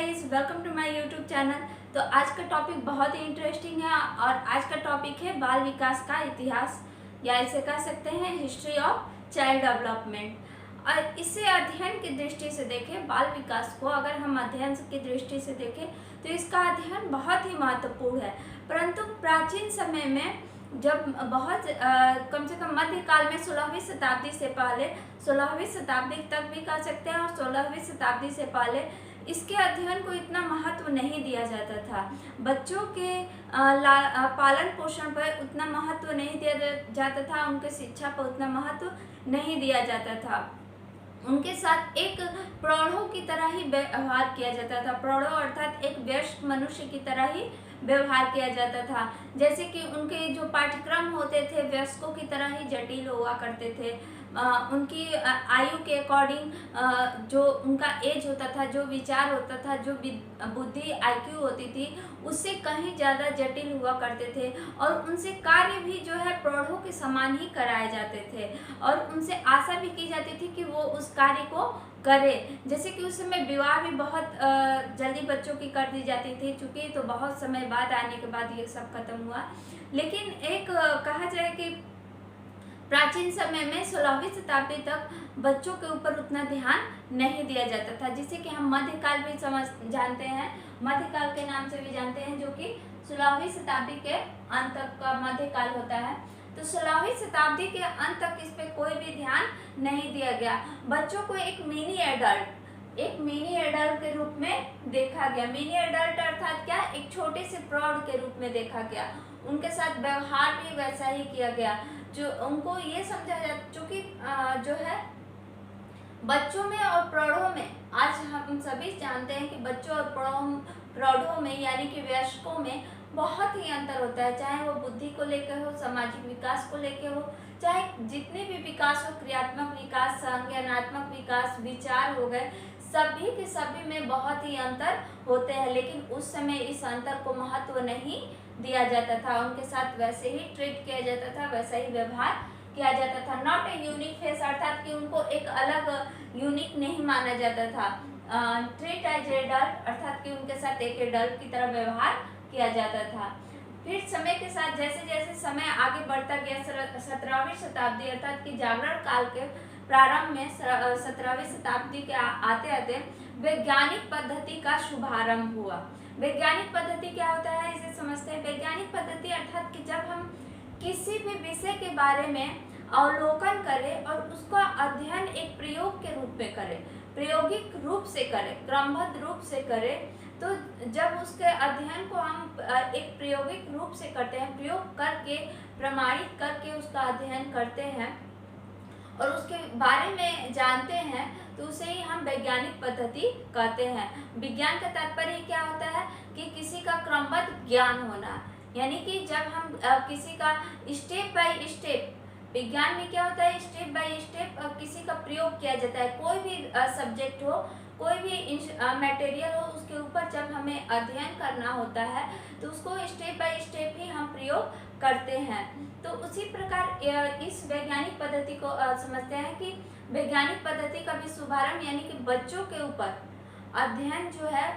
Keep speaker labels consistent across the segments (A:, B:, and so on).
A: Guys, welcome to my YouTube channel. तो आज का टॉपिक बहुत ही इंटरेस्टिंग है और आज का टॉपिक है बाल विकास का इतिहास, या इसे कह सकते हैं हिस्ट्री ऑफ चाइल्ड डेवलपमेंट। और इसे अध्ययन की दृष्टि से देखें, बाल विकास को अगर हम अध्ययन की दृष्टि से देखें तो इसका अध्ययन बहुत ही महत्वपूर्ण है। परंतु प्राचीन समय में जब बहुत कम से कम मध्यकाल में 16वीं शताब्दी से पहले, 16वीं शताब्दी तक भी कह सकते हैं, और 16वीं शताब्दी से पहले इसके अध्ययन को इतना महत्व नहीं दिया जाता था। बच्चों के पालन पोषण पर उतना महत्व नहीं दिया जाता था, उनके शिक्षा पर उतना महत्व नहीं दिया जाता था। उनके साथ एक प्रौढ़ों की तरह ही व्यवहार किया जाता था। प्रौढ़ों अर्थात एक वयस्क मनुष्य की तरह ही व्यवहार किया जाता था। जैसे कि उनके जो पाठ्यक्रम होते थे वयस्कों की तरह ही जटिल हुआ करते थे। उनकी आयु के अकॉर्डिंग जो उनका एज होता था, जो विचार होता था, जो बुद्धि IQ होती थी, उससे कहीं ज़्यादा जटिल हुआ करते थे। और उनसे कार्य भी जो है प्रौढ़ों के समान ही कराए जाते थे और उनसे आशा भी की जाती थी कि वो उस कार्य को करे। जैसे कि उस समय विवाह भी बहुत जल्दी बच्चों की कर दी जाती थी, चूँकि तो बहुत समय बाद आने के बाद ये सब खत्म हुआ। लेकिन एक कहा जाए कि प्राचीन समय में 16वीं शताब्दी तक बच्चों के ऊपर उतना ध्यान नहीं दिया जाता था, जिसे कि हम मध्यकाल भी जानते हैं, मध्यकाल के नाम से भी जानते हैं, जो कि 16वीं शताब्दी के अंत तक का मध्यकाल होता है। तो 16वीं शताब्दी के अंत तक इस पे कोई भी ध्यान नहीं दिया गया। बच्चों को एक मिनी एडल्ट के रूप में देखा गया। मिनी एडल्ट अर्थात क्या, एक छोटे से प्रौढ़ के रूप में देखा गया। उनके साथ व्यवहार भी वैसा ही किया गया, जो उनको ये समझा जाता, चूँकि जो है बच्चों में और प्रौढ़ों में, आज हम सभी जानते हैं कि बच्चों और प्रौढ़ों में यानी कि वयस्कों में बहुत ही अंतर होता है। चाहे वो बुद्धि को लेकर हो, सामाजिक विकास को लेकर हो, चाहे जितने भी विकास हो, क्रियात्मक विकास, संज्ञानात्मक विकास, विचार हो गए, सभी के सभी में बहुत ही अंतर होते हैं। लेकिन उस समय इस अंतर को महत्व नहीं दिया जाता था। उनके साथ वैसे ही ट्रीट किया जाता था, वैसा ही व्यवहार किया जाता था। नॉट ए यूनिक फेस अर्थात कि उनको एक अलग यूनिक नहीं माना जाता था। ट्रीट एज एडल्ट अर्थात कि उनके साथ एक एडल्ट की तरह व्यवहार किया जाता था। फिर समय के साथ जैसे जैसे समय आगे बढ़ता गया, 17वीं शताब्दी अर्थात कि जागरण काल के प्रारंभ में 17वीं शताब्दी के आते आते वैज्ञानिक पद्धति का शुभारंभ हुआ। वैज्ञानिक पद्धति क्या होता है, इसे समझते हैं। वैज्ञानिक पद्धति अर्थात कि जब हम किसी भी विषय के बारे में अवलोकन करें और उसका अध्ययन एक प्रयोग के रूप में करें, प्रायोगिक रूप से करें, क्रमबद्ध रूप से करें, तो जब उसके अध्ययन को हम एक प्रायोगिक रूप से करते हैं, प्रयोग करके प्रमाणित करके उसका अध्ययन करते हैं और उसके बारे में जानते हैं, तो उसे ही हम वैज्ञानिक पद्धति कहते हैं। विज्ञान का तात्पर्य क्या होता है कि किसी का क्रमबद्ध ज्ञान होना, यानी कि जब हम किसी का स्टेप बाय स्टेप, विज्ञान में क्या होता है, स्टेप बाय स्टेप किसी का प्रयोग किया जाता है। कोई भी सब्जेक्ट हो, कोई भी मटेरियल हो, उसके ऊपर जब हमें अध्ययन करना होता है तो उसको स्टेप बाय स्टेप ही हम प्रयोग करते हैं। तो उसी प्रकार इस वैज्ञानिक पद्धति को समझते हैं कि वैज्ञानिक पद्धति का भी शुभारंभ यानी कि बच्चों के ऊपर अध्ययन जो है,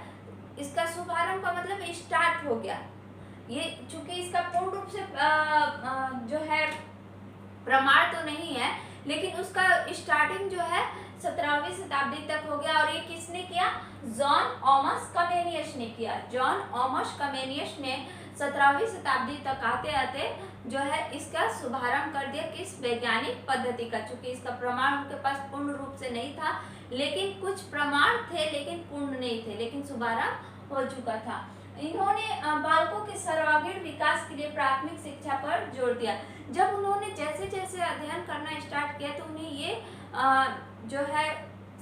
A: इसका शुभारंभ का मतलब स्टार्ट हो गया। ये चूंकि इसका पूर्ण रूप से जो है प्रमाण तो नहीं है, लेकिन उसका स्टार्टिंग जो है 17वीं शताब्दी तक हो गया। और ये किसने किया, जॉन ऑमस कमेनियस ने किया। जॉन ऑमस कमेनियस ने 17वीं शताब्दी तक आते आते जो है इसका शुभारंभ कर दिया, किस वैज्ञानिक पद्धति का। चूंकि इसका प्रमाण उनके पास पूर्ण रूप से नहीं था, लेकिन कुछ प्रमाण थे लेकिन पूर्ण नहीं थे, लेकिन शुभारंभ हो चुका था। इन्होंने बालकों के सर्वांगीण विकास के लिए प्राथमिक शिक्षा पर जोर दिया। जब उन्होंने जैसे जैसे अध्ययन करना स्टार्ट किया तो उन्हें ये जो है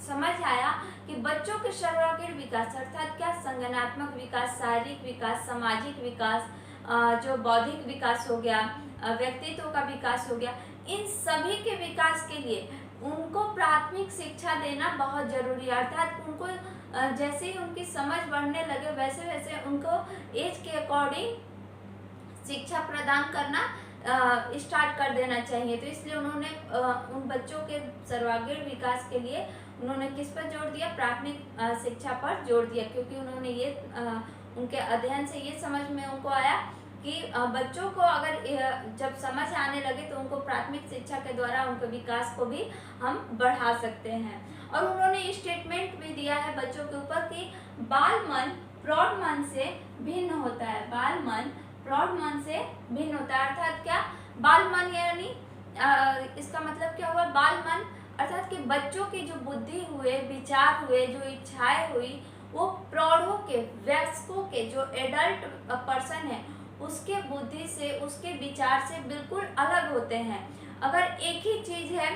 A: समझ आया कि बच्चों के सर्वांगीण विकास अर्थात क्या, संज्ञानात्मक विकास, शारीरिक विकास, सामाजिक विकास, जो बौद्धिक विकास हो गया, व्यक्तित्व का विकास हो गया, इन सभी के विकास के लिए उनको प्राथमिक शिक्षा देना बहुत जरूरी है। अर्थात उनको जैसे ही उनकी समझ बढ़ने लगे वैसे वैसे उनको एज के अकॉर्डिंग शिक्षा प्रदान करना स्टार्ट कर देना चाहिए। तो इसलिए उन्होंने उन बच्चों के सर्वांगीण विकास के लिए उन्होंने किस पर जोर दिया? प्राथमिक शिक्षा पर जोर दिया, क्योंकि उन्होंने ये उनके अध्ययन से ये समझ में उनको आया कि बच्चों को अगर जब समझ आने लगे तो उनको प्राथमिक शिक्षा के द्वारा उनके विकास को भी हम बढ़ा सकते हैं। और उन्होंने स्टेटमेंट भी दिया है बच्चों के ऊपर कि बाल मन प्रौढ़ मन से भिन्न होता है। बाल मन प्रौढ़ मन से भिन्न होता है, अर्थात क्या? बाल मन यानी इसका मतलब क्या हुआ? बाल मन अर्थात कि बच्चों की जो बुद्धि हुए, विचार हुए, जो इच्छाएं हुई, वो प्रौढ़ों के, वयस्कों के, जो एडल्ट पर्सन है उसके बुद्धि से, उसके विचार से बिल्कुल अलग होते हैं। अगर एक ही चीज है,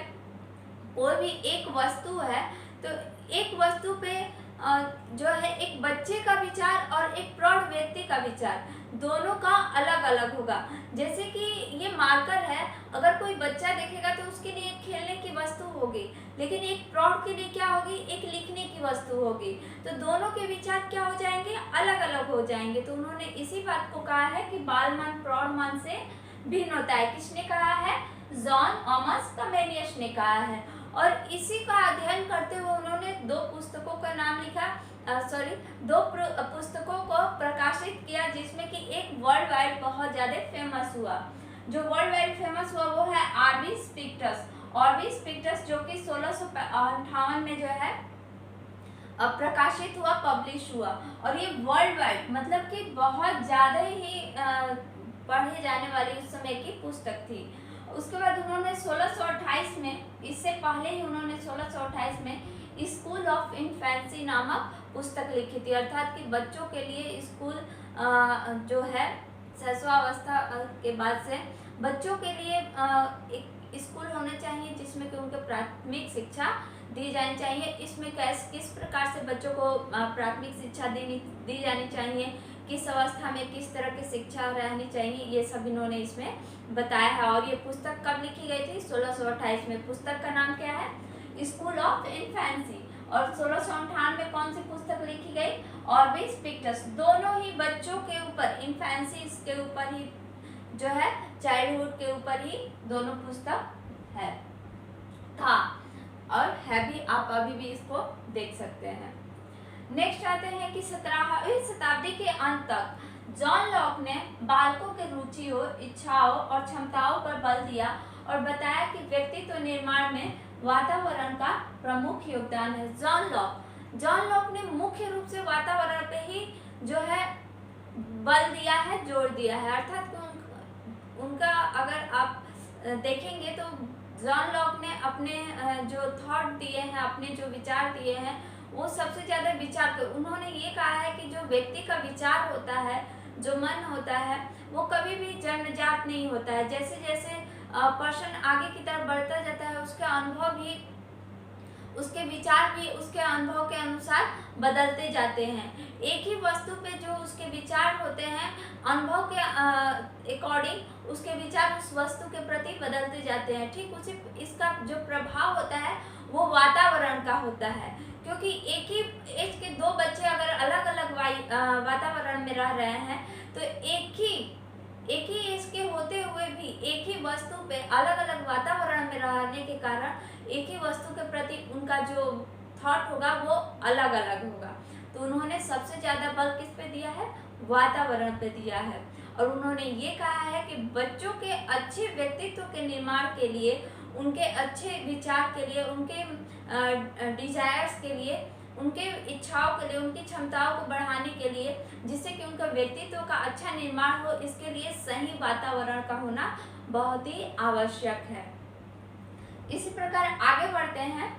A: कोई भी एक वस्तु है, तो एक वस्तु पे जो है एक बच्चे का विचार और एक प्रौढ़ व्यक्ति का विचार दोनों का अलग अलग होगा। जैसे कि ये मार्कर है, अगर कोई बच्चा देखेगा तो उसके लिए खेलने की वस्तु होगी, लेकिन एक प्रौढ़ के लिए क्या होगी? एक लिखने की वस्तु होगी। तो दोनों के विचार क्या हो जाएंगे? अलग अलग हो जाएंगे। तो उन्होंने इसी बात को कहा है कि बाल मन प्रौढ़ मन से भिन्न होता है। किसने कहा है? जॉन ऑमस कमेनियस ने कहा है। और इसी का अध्ययन करते हुए उन्होंने दो पुस्तकों का नाम लिखा, दो पुस्तकों को प्रकाशित किया, जिसमें कि एक वर्ल्ड वाइड बहुत ज्यादा फेमस हुआ। जो वर्ल्ड वाइड फेमस हुआ वो है ऑर्बिस पिक्टस। ऑर्बिस पिक्टस जो कि 1658 में जो है प्रकाशित हुआ, पब्लिश हुआ। और ये वर्ल्ड वाइड मतलब कि बहुत ज्यादा ही पढ़े जाने वाली उस समय की पुस्तक थी। उसके बाद उन्होंने 1628 में, इससे पहले ही उन्होंने 1628 में स्कूल ऑफ इन्फेंसी नामक पुस्तक लिखी थी, अर्थात कि बच्चों के लिए स्कूल जो है शैशवावस्था के बाद से बच्चों के लिए एक स्कूल होना चाहिए जिसमें कि उनको प्राथमिक शिक्षा दी जानी चाहिए। इसमें किस प्रकार से बच्चों को प्राथमिक शिक्षा दी जानी चाहिए, किस अवस्था में किस तरह की शिक्षा रहनी चाहिए, ये सब इन्होंने इसमें बताया है। और ये पुस्तक कब लिखी गई थी? 1628 में। पुस्तक का नाम क्या है? School of infancy. और 1658 में कौन सी पुस्तक लिखी गई? ऑर्बिस पिक्टस। दोनों ही बच्चों के ऊपर, इन्फेंसी के ऊपर ही जो है, चाइल्डहुड के ऊपर ही दोनों पुस्तक है था और है भी। आप अभी भी इसको देख सकते हैं। नेक्स्ट आते हैं कि 17वीं शताब्दी के अंत तक जॉन लॉक ने बालकों के रुचियों, इच्छाओं और क्षमताओं पर बल दिया और बताया कि व्यक्तित्व निर्माण में वातावरण का प्रमुख योगदान है। जॉन लॉक ने मुख्य रूप से वातावरण पे ही जो है बल दिया है, जोर दिया है। अर्थात उनका अगर आप देखेंगे तो जॉन लॉक ने अपने जो थॉट दिए हैं, अपने जो विचार दिए हैं, वो सबसे ज्यादा विचार कर, उन्होंने ये कहा है कि जो व्यक्ति का विचार होता है, जो मन होता है, वो कभी भी जन्मजात नहीं होता है। जैसे जैसे पर्सन आगे की तरफ बढ़ता जाता है, उसके अनुभव भी, उसके विचार भी उसके अनुभव के अनुसार बदलते जाते हैं। एक ही वस्तु पे जो उसके विचार होते हैं, अनुभव के अकॉर्डिंग उसके विचार उस वस्तु के प्रति बदलते जाते हैं। ठीक उसी इसका जो प्रभाव होता है वो वातावरण का होता है, क्योंकि एक ही एज के दो बच्चे अगर अलग अलग वातावरण में रह रहे हैं तो एक ही एज के होते हुए भी एक ही वस्तु पे अलग अलग वातावरण में रहने के कारण एक ही वस्तु के प्रति उनका जो थॉट होगा वो अलग अलग होगा। तो उन्होंने सबसे ज्यादा बल किस पे दिया है? वातावरण पे दिया है। और उन्होंने ये कहा है कि बच्चों के अच्छे व्यक्तित्व के निर्माण के लिए, उनके अच्छे विचार के लिए, उनके डिजायर्स के लिए, उनके इच्छाओं के लिए, उनकी क्षमताओं को बढ़ाने के लिए, जिससे कि उनका व्यक्तित्व का अच्छा निर्माण हो, इसके लिए सही वातावरण का होना बहुत ही आवश्यक है। इसी प्रकार आगे बढ़ते हैं।